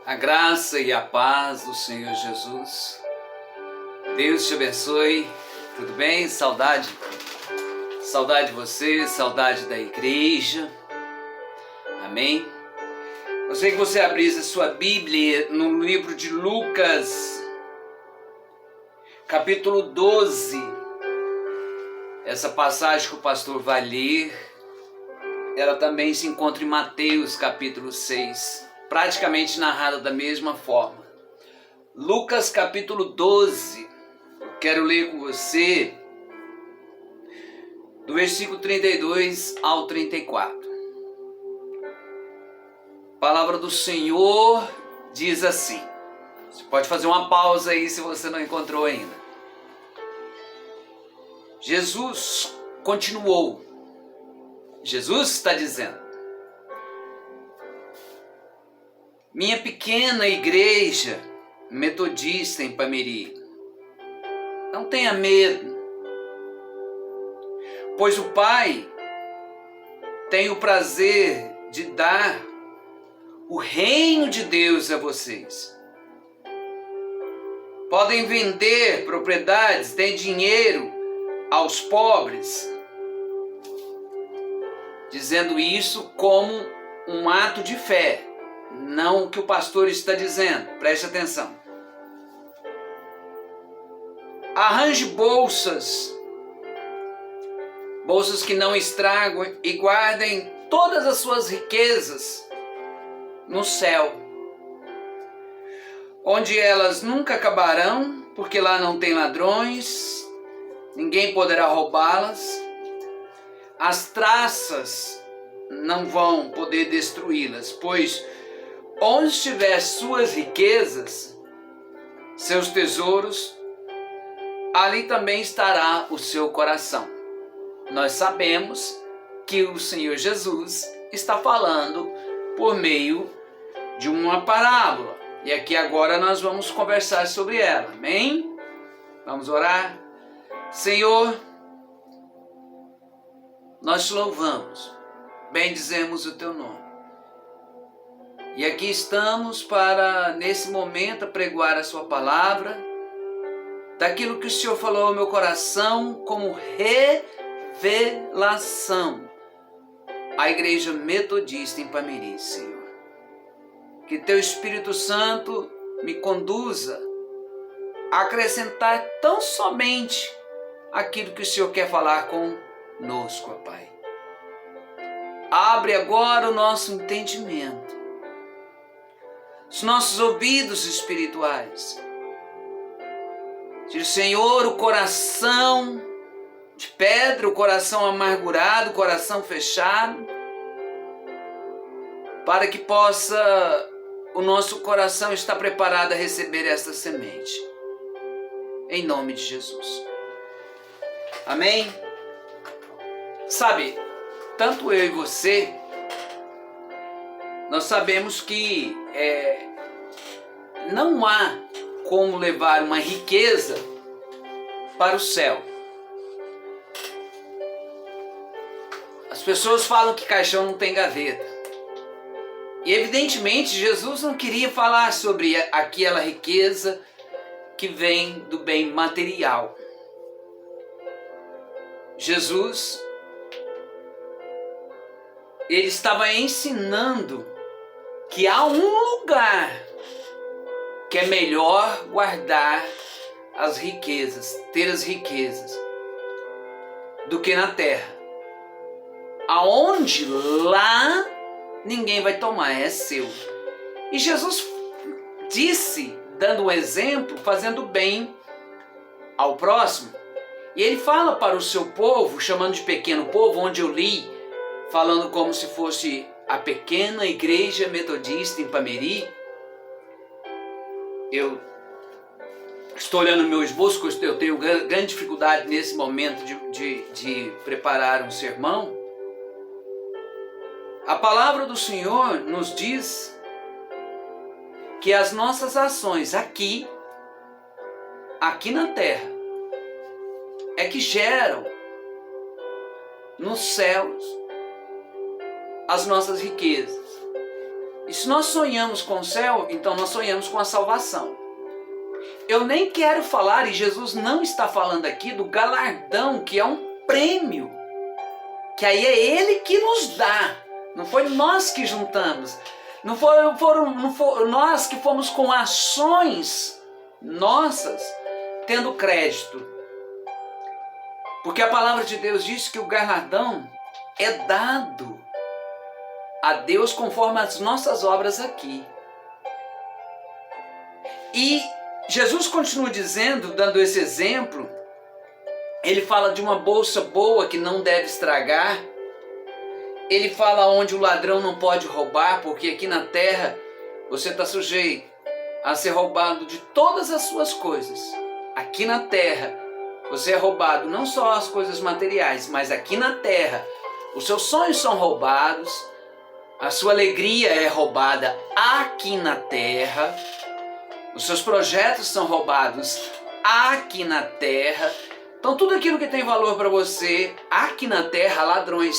A graça e a paz do Senhor Jesus. Deus te abençoe. Tudo bem? Saudade de você, saudade da igreja. Amém? Gostaria que você abrisse a sua Bíblia no livro de Lucas, capítulo 12. Essa passagem que o pastor vai ler, ela também se encontra em Mateus, capítulo 6. Praticamente narrada da mesma forma. Lucas capítulo 12, eu quero ler com você do versículo 32 ao 34. A palavra do Senhor diz assim. Você pode fazer uma pausa aí se você não encontrou ainda. Jesus continuou. Jesus está dizendo: minha pequena igreja metodista em Pameri, não tenha medo, pois o Pai tem o prazer de dar o reino de Deus a vocês. Podem vender propriedades, deem dinheiro aos pobres, dizendo isso como um ato de fé. Não o que o pastor está dizendo, preste atenção. Arranje bolsas que não estragam, e guardem todas as suas riquezas no céu, onde elas nunca acabarão, porque lá não tem ladrões, ninguém poderá roubá-las, as traças não vão poder destruí-las, pois onde estiver suas riquezas, seus tesouros, ali também estará o seu coração. Nós sabemos que o Senhor Jesus está falando por meio de uma parábola. E aqui agora nós vamos conversar sobre ela. Amém? Vamos orar? Senhor, nós te louvamos, bendizemos o teu nome. E aqui estamos para, nesse momento, apregoar a sua palavra, daquilo que o Senhor falou ao meu coração como revelação à Igreja Metodista em Pameri, Senhor. Que teu Espírito Santo me conduza a acrescentar tão somente aquilo que o Senhor quer falar conosco, ó Pai. Abre agora o nosso entendimento, os nossos ouvidos espirituais. Tira, Senhor, o coração de pedra, o coração amargurado, o coração fechado, para que possa o nosso coração estar preparado a receber esta semente. Em nome de Jesus. Amém? Sabe, tanto eu e você, nós sabemos que não há como levar uma riqueza para o céu. As pessoas falam que caixão não tem gaveta. E evidentemente Jesus não queria falar sobre aquela riqueza que vem do bem material. Jesus, ele estava ensinando que há um lugar que é melhor guardar as riquezas, ter as riquezas, do que na terra. Aonde lá ninguém vai tomar, é seu. E Jesus disse, dando um exemplo, fazendo bem ao próximo. E ele fala para o seu povo, chamando de pequeno povo, onde eu li, falando como se fosse a pequena igreja metodista em Pameri. Eu estou olhando meu esboço, porque eu tenho grande dificuldade nesse momento de preparar um sermão. A palavra do Senhor nos diz que as nossas ações aqui na terra, é que geram nos céus as nossas riquezas. E se nós sonhamos com o céu, então nós sonhamos com a salvação. Eu nem quero falar, e Jesus não está falando aqui, do galardão, que é um prêmio, que aí é Ele que nos dá, não foi nós que juntamos, não foram nós que fomos com ações nossas tendo crédito. Porque a palavra de Deus diz que o galardão é dado a Deus conforme as nossas obras aqui. E Jesus continua dizendo, dando esse exemplo, ele fala de uma bolsa boa que não deve estragar. Ele fala onde o ladrão não pode roubar, porque aqui na terra você está sujeito a ser roubado de todas as suas coisas. Aqui na terra você é roubado não só as coisas materiais, mas aqui na terra os seus sonhos são roubados, a sua alegria é roubada aqui na terra, os seus projetos são roubados aqui na terra. Então tudo aquilo que tem valor para você aqui na terra, ladrões.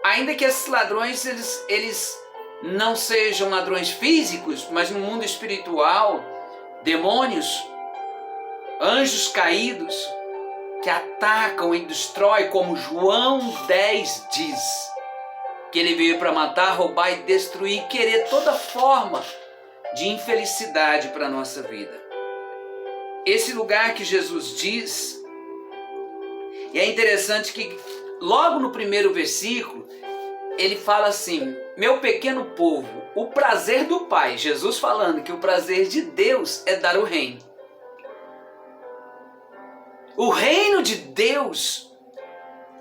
Ainda que esses ladrões eles não sejam ladrões físicos, mas no mundo espiritual, demônios, anjos caídos que atacam e destroem, como João 10 diz, que ele veio para matar, roubar e destruir, querer toda forma de infelicidade para a nossa vida. Esse lugar que Jesus diz, e é interessante que logo no primeiro versículo, ele fala assim: meu pequeno povo, o prazer do Pai, Jesus falando que o prazer de Deus é dar o reino. O reino de Deus,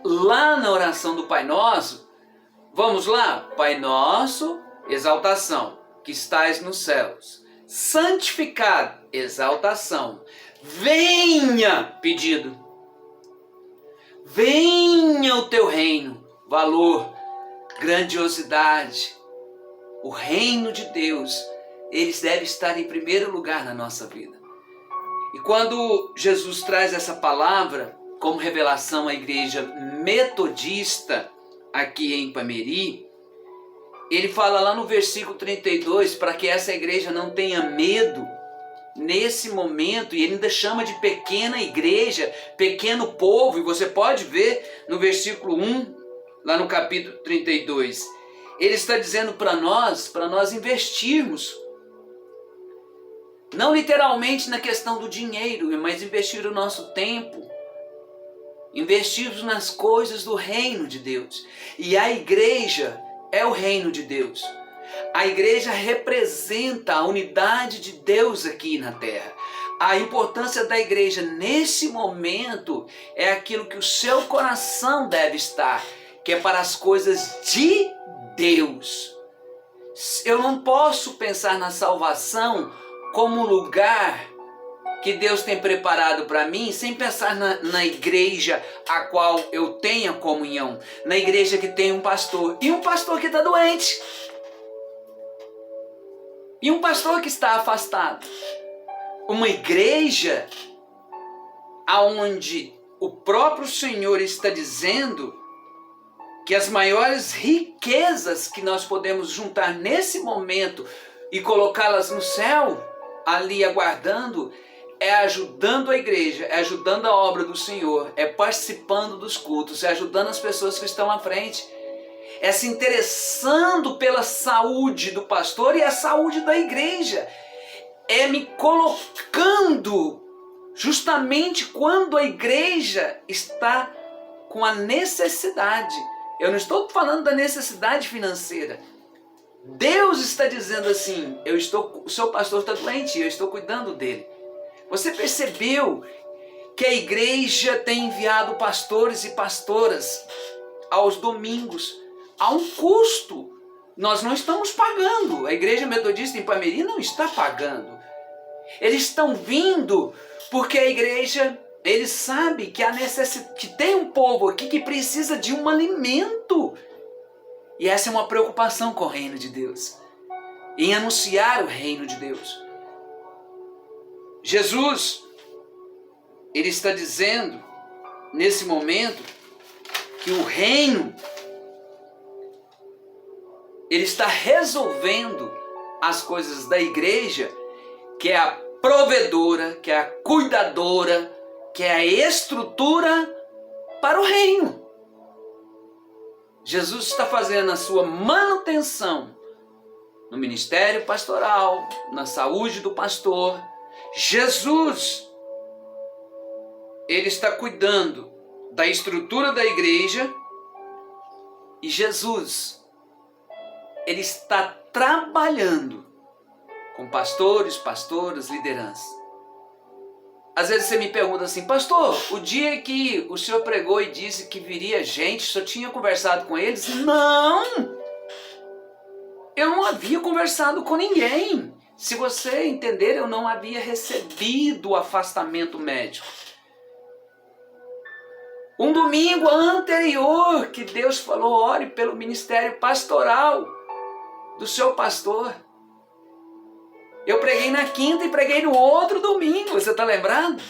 lá na oração do Pai Nosso, vamos lá? Pai Nosso, exaltação, que estais nos céus, santificado, exaltação, venha, pedido, venha o teu reino, valor, grandiosidade. O reino de Deus, eles devem estar em primeiro lugar na nossa vida. E quando Jesus traz essa palavra como revelação à igreja metodista aqui em Ipameri, ele fala lá no versículo 32, para que essa igreja não tenha medo nesse momento, e ele ainda chama de pequena igreja, pequeno povo, e você pode ver no versículo 1, lá no capítulo 32, ele está dizendo para nós investirmos, não literalmente na questão do dinheiro, mas investir o nosso tempo, investirmos nas coisas do reino de Deus. E a igreja é o reino de Deus. A igreja representa a unidade de Deus aqui na terra. A importância da igreja nesse momento é aquilo que o seu coração deve estar, que é para as coisas de Deus. Eu não posso pensar na salvação como um lugar que Deus tem preparado para mim, sem pensar na igreja a qual eu tenha comunhão, na igreja que tem um pastor, e um pastor que está doente, e um pastor que está afastado. Uma igreja aonde o próprio Senhor está dizendo que as maiores riquezas que nós podemos juntar nesse momento e colocá-las no céu, ali aguardando, é ajudando a igreja, é ajudando a obra do Senhor, é participando dos cultos, é ajudando as pessoas que estão à frente, é se interessando pela saúde do pastor e a saúde da igreja, é me colocando justamente quando a igreja está com a necessidade. Eu não estou falando da necessidade financeira. Deus está dizendo assim: o seu pastor está doente, eu estou cuidando dele. Você percebeu que a igreja tem enviado pastores e pastoras aos domingos a um custo? Nós não estamos pagando. A igreja metodista em Ipameri não está pagando. Eles estão vindo porque a igreja, eles sabem que que tem um povo aqui que precisa de um alimento. E essa é uma preocupação com o reino de Deus, em anunciar o reino de Deus. Jesus, ele está dizendo nesse momento que o reino Ele está resolvendo as coisas da igreja, que é a provedora, que é a cuidadora, que é a estrutura para o reino. Jesus está fazendo a sua manutenção no ministério pastoral, na saúde do pastor. Jesus, ele está cuidando da estrutura da igreja, e Jesus, ele está trabalhando com pastores, pastoras, liderança. Às vezes você me pergunta assim, pastor, o dia que o senhor pregou e disse que viria gente, o senhor tinha conversado com eles? Não! Eu não havia conversado com ninguém. Se você entender, eu não havia recebido o afastamento médico. Um domingo anterior que Deus falou, ore pelo ministério pastoral do seu pastor. Eu preguei na quinta e preguei no outro domingo, você está lembrado?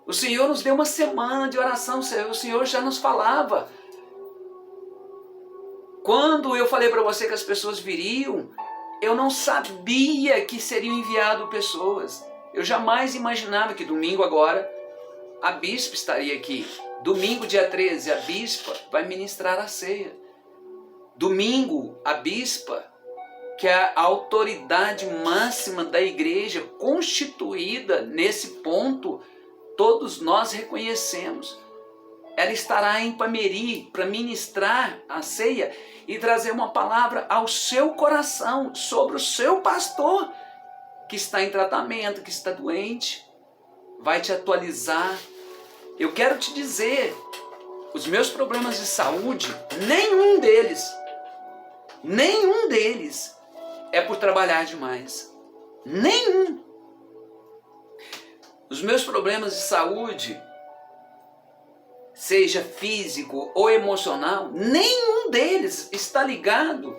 O Senhor nos deu uma semana de oração, o Senhor já nos falava. Quando eu falei para você que as pessoas viriam, eu não sabia que seriam enviadas pessoas. Eu jamais imaginava que domingo agora a bispa estaria aqui. Domingo, dia 13, a bispa vai ministrar a ceia. Domingo, a bispa, que é a autoridade máxima da igreja, constituída nesse ponto, todos nós reconhecemos. Ela estará em Pameri para ministrar a ceia e trazer uma palavra ao seu coração sobre o seu pastor, que está em tratamento, que está doente. Vai te atualizar. Eu quero te dizer, os meus problemas de saúde, nenhum deles é por trabalhar demais. Nenhum. Os meus problemas de saúde, seja físico ou emocional, nenhum deles está ligado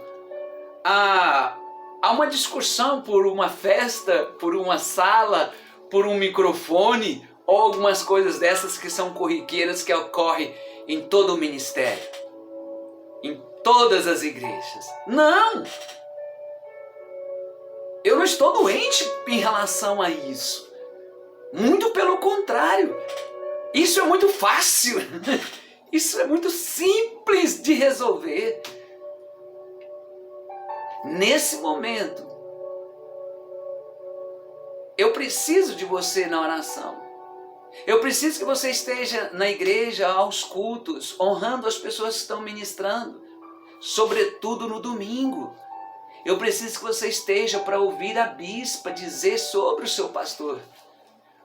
a uma discussão por uma festa, por uma sala, por um microfone, ou algumas coisas dessas que são corriqueiras que ocorrem em todo o ministério, em todas as igrejas. Não! Eu não estou doente em relação a isso. Muito pelo contrário. Isso é muito fácil. Isso é muito simples de resolver. Nesse momento, eu preciso de você na oração. Eu preciso que você esteja na igreja, aos cultos, honrando as pessoas que estão ministrando, sobretudo no domingo. Eu preciso que você esteja para ouvir a bispa dizer sobre o seu pastor.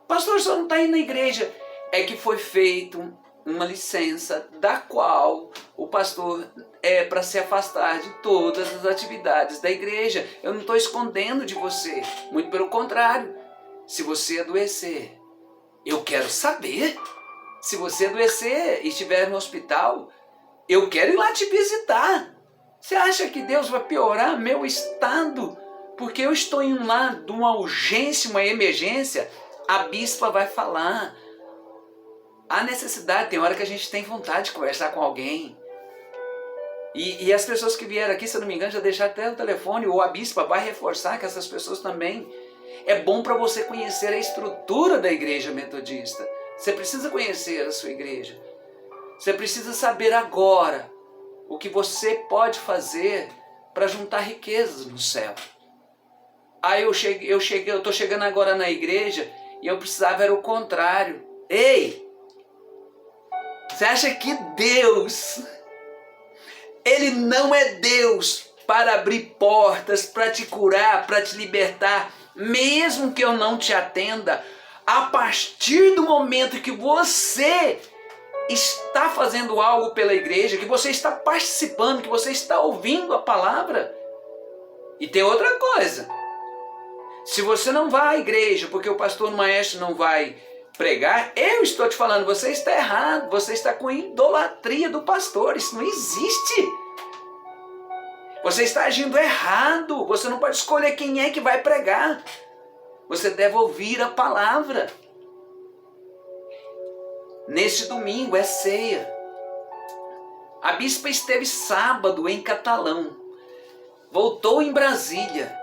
Pastor, o senhor não está indo na igreja. É que foi feito uma licença da qual o pastor é para se afastar de todas as atividades da igreja. Eu não estou escondendo de você, muito pelo contrário. Se você adoecer, eu quero saber. Se você adoecer e estiver no hospital, eu quero ir lá te visitar. Você acha que Deus vai piorar meu estado porque eu estou em um lado de uma urgência, uma emergência? A bispa vai falar. Há necessidade, tem hora que a gente tem vontade de conversar com alguém. E as pessoas que vieram aqui, se eu não me engano, já deixaram até o telefone, ou a bispa vai reforçar que essas pessoas também. É bom para você conhecer a estrutura da igreja metodista. Você precisa conhecer a sua igreja. Você precisa saber agora o que você pode fazer para juntar riquezas no céu. Aí eu estou chegando agora na igreja e eu precisava era o contrário. Ei! Você acha que Deus, Ele não é Deus para abrir portas, para te curar, para te libertar, mesmo que eu não te atenda, a partir do momento que você está fazendo algo pela igreja, que você está participando, que você está ouvindo a palavra? E tem outra coisa. Se você não vai à igreja porque o pastor maestro não vai pregar, eu estou te falando, você está errado, você está com idolatria do pastor, isso não existe. Você está agindo errado, você não pode escolher quem é que vai pregar. Você deve ouvir a palavra. Neste domingo é ceia. A bispa esteve sábado em Catalão. voltou em Brasília,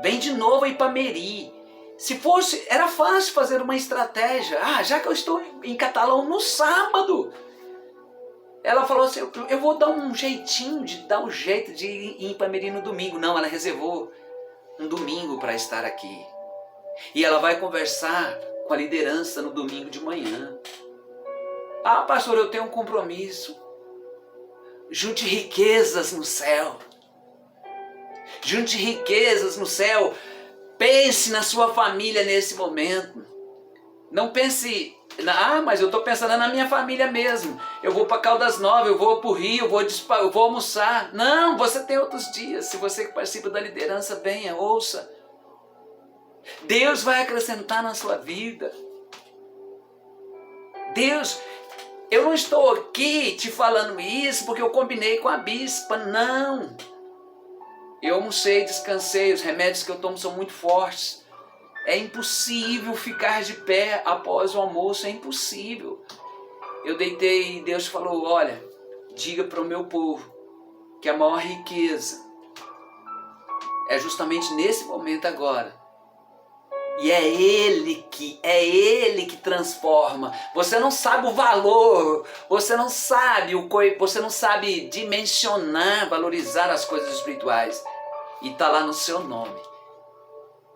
vem de novo a Ipameri. Se fosse, era fácil fazer uma estratégia. Já que eu estou em Catalão no sábado, ela falou assim, eu vou dar um jeitinho, dar um jeito de ir em Ipameri no domingo. Não, ela reservou um domingo para estar aqui. E ela vai conversar com a liderança no domingo de manhã. Pastor, eu tenho um compromisso. Junte riquezas no céu. Junte riquezas no céu. Pense na sua família nesse momento. Não pense, mas eu estou pensando na minha família mesmo. Eu vou para Caldas Novas, eu vou para o Rio, eu vou almoçar. Não, você tem outros dias. Se você que participa da liderança, venha, ouça. Deus vai acrescentar na sua vida. Deus, eu não estou aqui te falando isso porque eu combinei com a bispa, não. Eu almocei, descansei, os remédios que eu tomo são muito fortes. É impossível ficar de pé após o almoço, é impossível. Eu deitei e Deus falou, olha, diga para o meu povo que a maior riqueza é justamente nesse momento agora. E é Ele que transforma. Você não sabe o valor, você não sabe dimensionar, valorizar as coisas espirituais. E está lá no seu nome.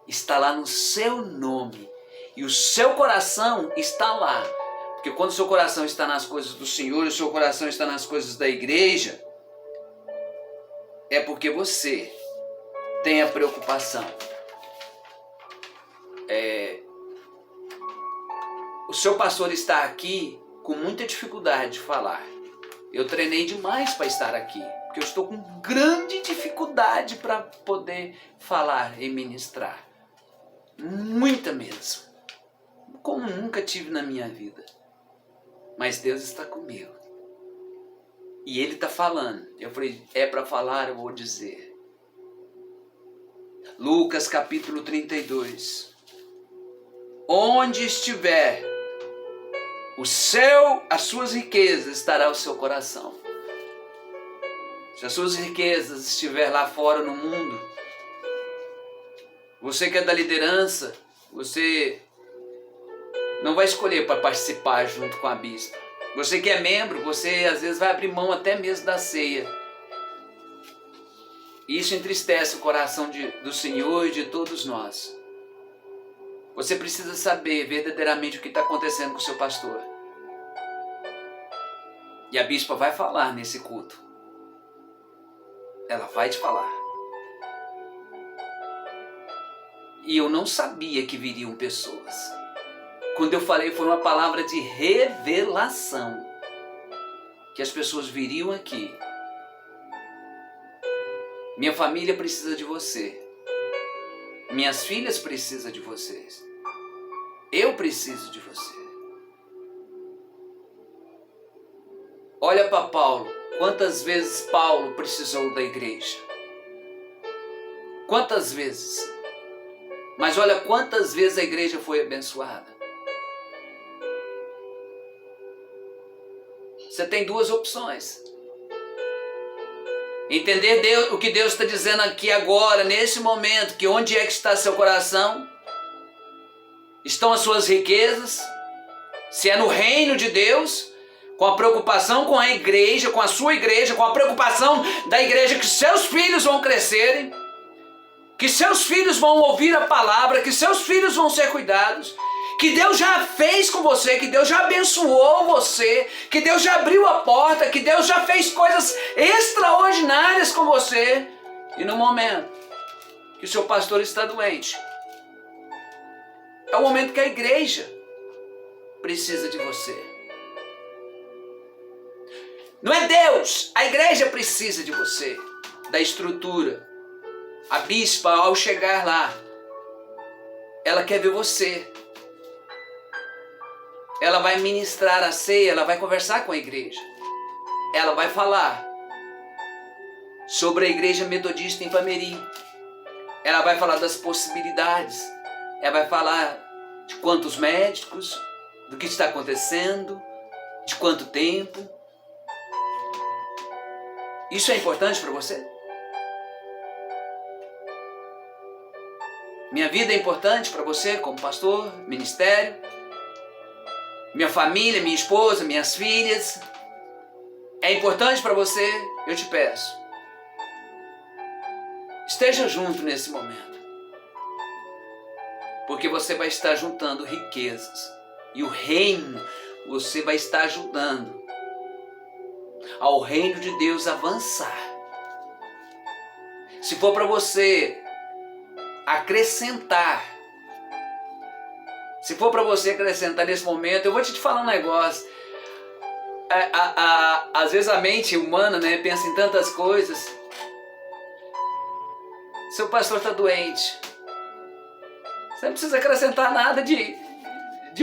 Está lá no seu nome. E o seu coração está lá. Porque quando o seu coração está nas coisas do Senhor, o seu coração está nas coisas da igreja, é porque você tem a preocupação. O seu pastor está aqui com muita dificuldade de falar. Eu treinei demais para estar aqui, porque eu estou com grande dificuldade para poder falar e ministrar. Muita mesmo. Como nunca tive na minha vida. Mas Deus está comigo. E Ele está falando. Eu falei, é para falar, eu vou dizer. Lucas capítulo 32. Onde estiver as suas riquezas, estará o seu coração. Se as suas riquezas estiver lá fora no mundo, você que é da liderança, você não vai escolher para participar junto com a bispa. Você que é membro, você às vezes vai abrir mão até mesmo da ceia. Isso entristece o coração do Senhor e de todos nós. Você precisa saber verdadeiramente o que está acontecendo com o seu pastor. E a bispa vai falar nesse culto. Ela vai te falar. E eu não sabia que viriam pessoas. Quando eu falei, foi uma palavra de revelação. Que as pessoas viriam aqui. Minha família precisa de você. Minhas filhas precisam de vocês. Eu preciso de você. Olha para Paulo. Quantas vezes Paulo precisou da igreja? Quantas vezes? Mas olha quantas vezes a igreja foi abençoada. Você tem duas opções. Entender o que Deus está dizendo aqui agora, nesse momento, que onde é que está seu coração? Estão as suas riquezas? Se é no reino de Deus, com a preocupação com a igreja, com a sua igreja, com a preocupação da igreja que seus filhos vão crescerem, que seus filhos vão ouvir a palavra, que seus filhos vão ser cuidados, que Deus já fez com você, que Deus já abençoou você, que Deus já abriu a porta, que Deus já fez coisas extraordinárias com você. E no momento que o seu pastor está doente, é o momento que a igreja precisa de você. Não é Deus, a igreja precisa de você, da estrutura. A bispa, ao chegar lá, ela quer ver você. Ela vai ministrar a ceia, ela vai conversar com a igreja. Ela vai falar sobre a igreja metodista em Ipameri. Ela vai falar das possibilidades. Ela vai falar de quantos médicos, do que está acontecendo, de quanto tempo. Isso é importante para você? Minha vida é importante para você como pastor, ministério, minha família, minha esposa, minhas filhas. É importante para você? Eu te peço. Esteja junto nesse momento. Porque você vai estar juntando riquezas. E o reino você vai estar ajudando ao reino de Deus avançar. Se for para você acrescentar, se for para você acrescentar nesse momento, eu vou te falar um negócio. Às vezes a mente humana, né, pensa em tantas coisas. Seu pastor está doente. Você não precisa acrescentar nada de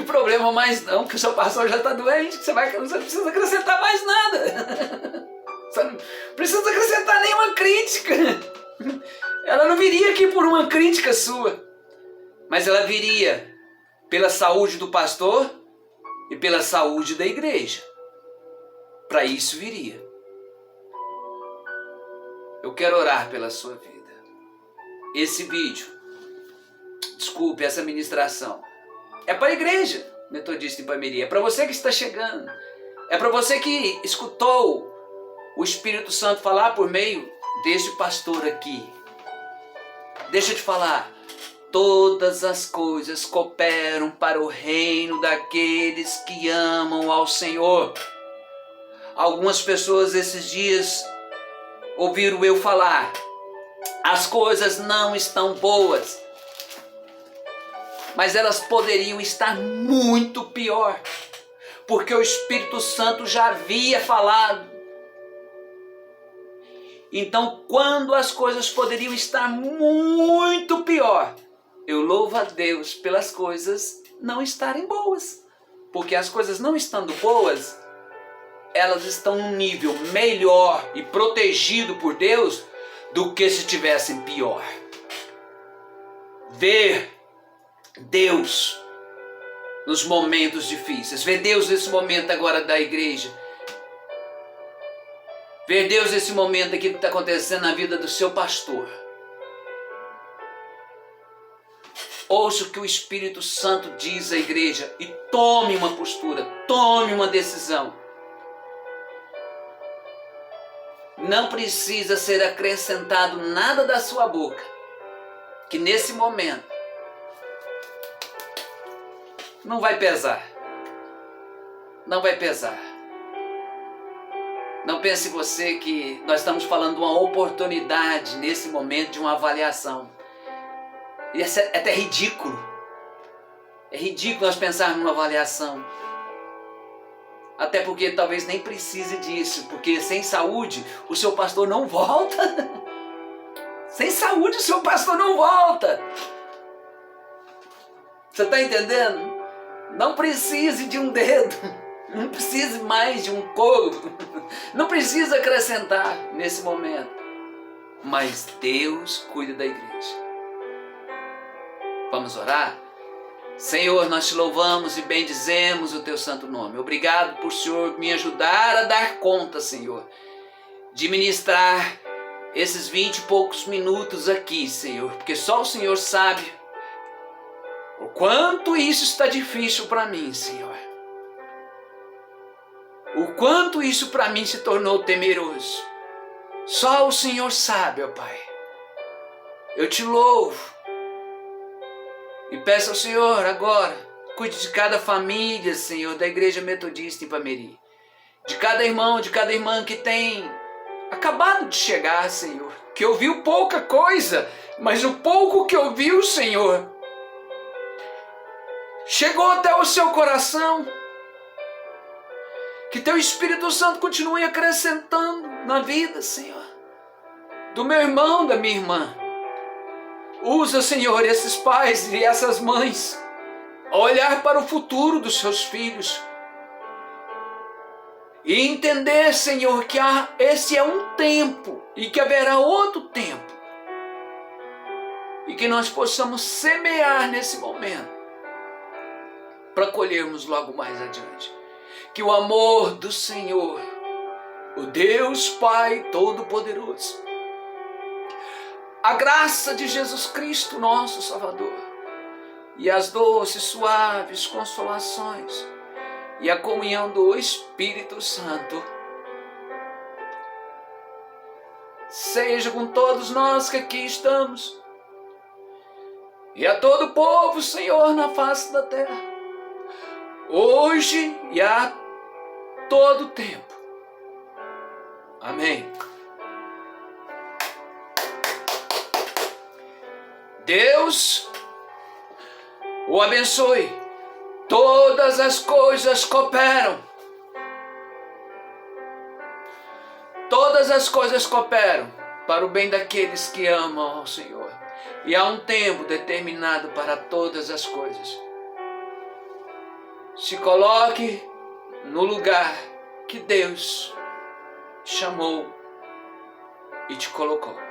problema mais não, que o seu pastor já está doente, você não precisa acrescentar mais nada. Você não precisa acrescentar nenhuma crítica. Ela não viria aqui por uma crítica sua, mas ela viria pela saúde do pastor e pela saúde da igreja. Para isso viria. Eu quero orar pela sua vida. Esse vídeo, desculpe, essa ministração, é para a igreja metodista em Ipameri, é para você que está chegando, é para você que escutou o Espírito Santo falar por meio desse pastor aqui. Deixa eu te falar, todas as coisas cooperam para o reino daqueles que amam ao Senhor. Algumas pessoas esses dias ouviram eu falar, as coisas não estão boas, mas elas poderiam estar muito pior, porque o Espírito Santo já havia falado. Então, quando as coisas poderiam estar muito pior, eu louvo a Deus pelas coisas não estarem boas, porque as coisas não estando boas, elas estão num nível melhor e protegido por Deus do que se tivessem pior. Ver Deus nos momentos difíceis, ver Deus nesse momento agora da igreja, ver Deus nesse momento aqui que está acontecendo na vida do seu pastor. Ouça o que o Espírito Santo diz à igreja e tome uma postura, tome uma decisão. Não precisa ser acrescentado nada da sua boca, que nesse momento não vai pesar. Não vai pesar. Não pense você que nós estamos falando de uma oportunidade nesse momento de uma avaliação. Isso é até ridículo. É ridículo nós pensarmos numa avaliação. Até porque talvez nem precise disso, porque sem saúde o seu pastor não volta. Sem saúde o seu pastor não volta. Você está entendendo? Não precise de um dedo, não precise mais de um couro, não precisa acrescentar nesse momento. Mas Deus cuida da igreja. Vamos orar? Senhor, nós te louvamos e bendizemos o teu santo nome. Obrigado por o Senhor me ajudar a dar conta, Senhor, de ministrar esses 20 e poucos minutos aqui, Senhor, porque só o Senhor sabe o quanto isso está difícil para mim, Senhor. O quanto isso para mim se tornou temeroso. Só o Senhor sabe, ó Pai. Eu te louvo. E peço ao Senhor agora, cuide de cada família, Senhor, da Igreja Metodista em Ipameri. De cada irmão, de cada irmã que tem acabado de chegar, Senhor. Que ouviu pouca coisa, mas o pouco que ouviu, Senhor, chegou até o seu coração. Que teu Espírito Santo continue acrescentando na vida, Senhor, do meu irmão, da minha irmã. Usa, Senhor, esses pais e essas mães a olhar para o futuro dos seus filhos e entender, Senhor, que esse é um tempo e que haverá outro tempo e que nós possamos semear nesse momento para colhermos logo mais adiante. Que o amor do Senhor, o Deus Pai Todo-Poderoso, a graça de Jesus Cristo, nosso Salvador, e as doces, suaves consolações e a comunhão do Espírito Santo seja com todos nós que aqui estamos e a todo o povo, Senhor, na face da terra, hoje e a todo tempo. Amém. Deus o abençoe. Todas as coisas cooperam. Todas as coisas cooperam para o bem daqueles que amam ao Senhor. E há um tempo determinado para todas as coisas. Se coloque no lugar que Deus chamou e te colocou.